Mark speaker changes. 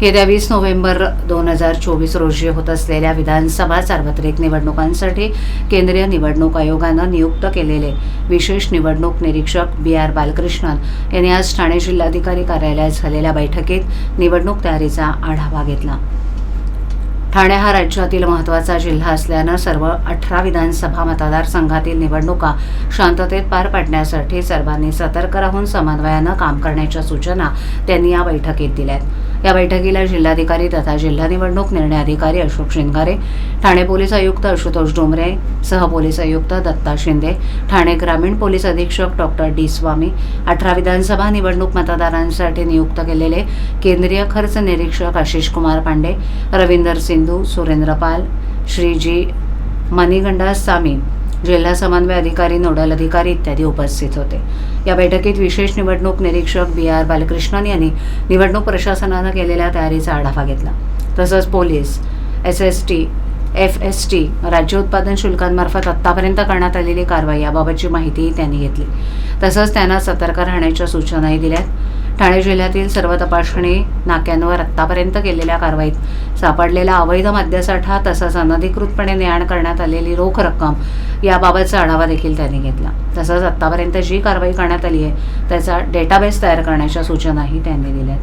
Speaker 1: येत्या 20 नोव्हेंबर 2024 रोजी होत असलेल्या विधानसभा सार्वत्रिक निवडणुकांसाठी केंद्रीय निवडणूक आयोगानं नियुक्त केलेले विशेष निवडणूक निरीक्षक BR बालकृष्णन यांनी आज ठाणे जिल्हाधिकारी कार्यालयात झालेल्या बैठकीत निवडणूक तयारीचा आढावा घेतला. ठाणे हा राज्यातील महत्त्वाचा जिल्हा असल्यानं सर्व 18 विधानसभा मतदारसंघातील निवडणुका शांततेत पार पाडण्यासाठी सर्वांनी सतर्क राहून समन्वयानं काम करण्याच्या सूचना त्यांनी या बैठकीत दिल्यात. या बैठकीला जिल्हाधिकारी तथा जिल्हा निवडणूक निर्णय अधिकारी अशोक शिंगारे, ठाणे पोलीस आयुक्त आशुतोष डोंबरे, सहपोलीस आयुक्त दत्ता शिंदे, ठाणे ग्रामीण पोलीस अधीक्षक डॉक्टर D स्वामी, 18 विधानसभा निवडणूक मतदारांसाठी नियुक्त केलेले केंद्रीय खर्च निरीक्षक आशिष कुमार पांडे, रविंदर सिंधू, सुरेंद्र पाल, श्रीजी मणिगंडासामी, जिल्हा समन्वय अधिकारी, नोडल अधिकारी इत्यादी उपस्थित होते. या बैठकीत विशेष निवडणूक निरीक्षक BR बालकृष्णन यांनी निवडणूक प्रशासनानं केलेल्या तयारीचा आढावा घेतला. तसंच पोलीस, SST, FST, राज्य उत्पादन शुल्कांमार्फत आत्तापर्यंत करण्यात आलेली कारवाई याबाबतची माहितीही त्यांनी घेतली. तसंच त्यांना सतर्क राहण्याच्या सूचनाही दिल्यात. ठाणे जिल्ह्यातील सर्व तपासणी नाक्यांवर आत्तापर्यंत केलेल्या कारवाईत सापडलेला अवैध मद्यसाठा तसंच अनधिकृतपणे ने-आण करण्यात आलेली रोख रक्कम याबाबतचा आढावा देखील त्यांनी घेतला. तसंच आत्तापर्यंत जी कारवाई करण्यात आली आहे त्याचा डेटाबेस तयार करण्याच्या सूचनाही त्यांनी दिल्या.